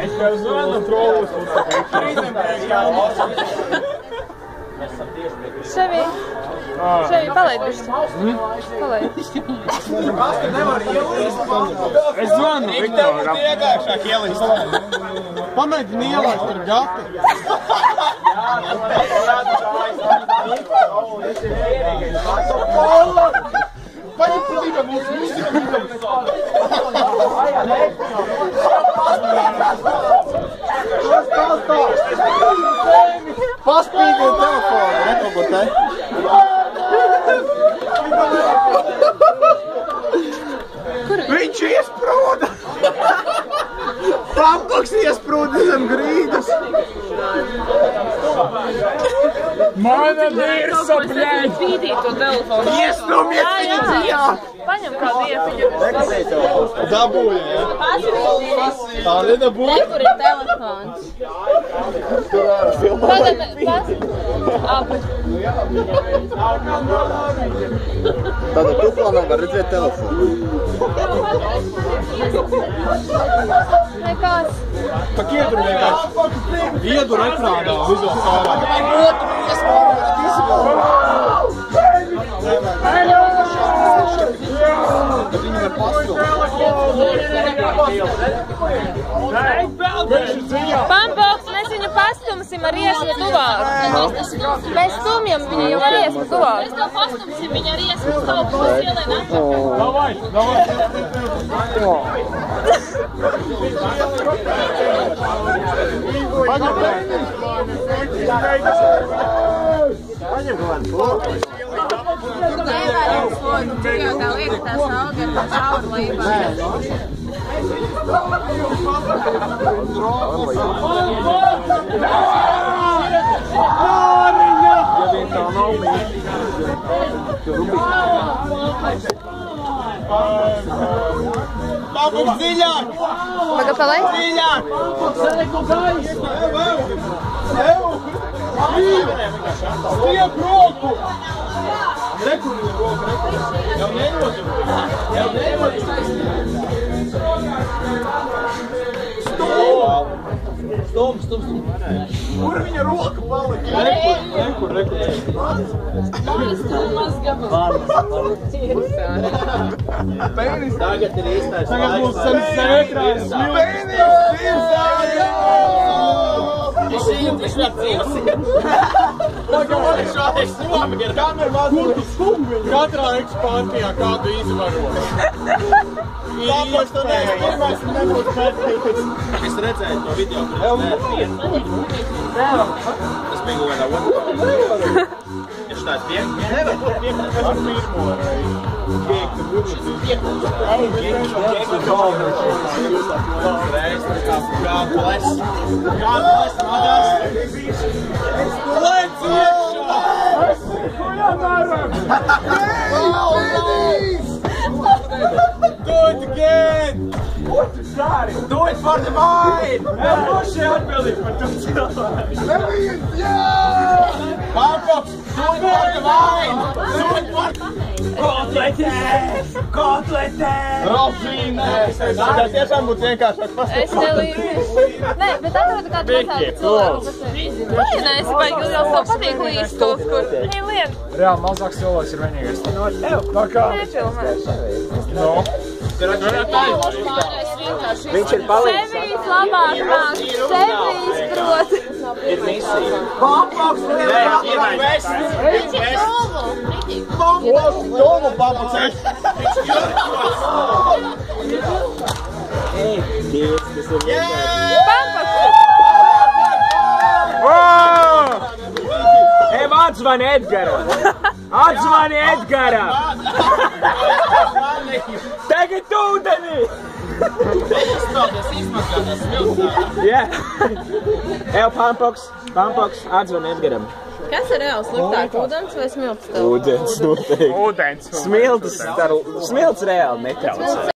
Es tev zvanu trolus. Ševi, palaid bišķi. Palaid. Es zvanu Viktoram. Vienkāršāk ielīst. Pamēģini ielākt ar gatu. Paņem pilnībā mūsu mūziku. Paspīdien telefonu, nekobotē. Viņš iesprūda! Pampoks iesprūda zem grīdas! Mana dirsa, bļaļ! Spīdīt to telefonu. Iestumiet viņu cijā! Paņem kādu iepiņu. Dabūja, ja? Tā nedabūja? Nekur ir telefons. Tagad, Tātad tu plānā var redzēt telefonu. Nekās. Tak iedur vienkārši. Iedur ekrānā, uzos ārā. Bet viņi var Pampoks, mēs viņu pastumsim ar iesmu tuvāk. Mēs stumjam viņu jau ar iesmu tuvāk. Mēs tev pastumsim viņu ar iesmu tuvāk. Davai, davai. Paņem man floku. Tur nevēļam slogu, tur jau tā lieta tā salga ar tā cauri laibā. Ja vien tā nav Pampoks dziļāk! Paga palaid? Dziļāk! Stiep roku! Rekur viņa roku, rekur. Jau nerodu. Stum! Kur viņa roka palika? Rekur. Pēnis! Tagad ir īstais laiks. Tagad būs ekrāns. Pēnis! Viņš vēl dzīvs. Katrā ekspāntijā kādu izvaro. Pampoks, tu neesi pirmais un nebūtu pēdējais. Es redzēju to video, kur es tas bija kaut kādā otrā. Es tāds nevar būt pirmo reizi. God bless mothers. Let's Do it again! Do it for the mind! Moši atbildīgi par to cilvēku. Pampoks, do it for the mind! Do it for the Kotletēs! Rofīnēs! Tā tiešām būtu vienkāršāk pastāstīt. Es nelīdzīšu. Nē, bet atrodu kādu mazāku cilvēku. Nē, es baigi jau tev patīk līdz kaut kur. Hei, lien! Reāli mazāks cilvēks ir vienīgais. Tā kā? No. Viņš ir palīdzis. Sevijas labāk nāk. Sevijas prot. Ir misija. Pampoks! Viņš ir domu. Domu pampoks! Ei, Dievs, tas ir vienkārši. Pampoks! Atzvani Edgaram! Atzvani Edgaram! Tagad ūdeni! Jā. Ev, Pampoks, atzvani Edgaram. Kas ir reāls sliktāk, ūdens vai smilts? Ūdens noteikti. Ūdens. Smilts reāli netraucē.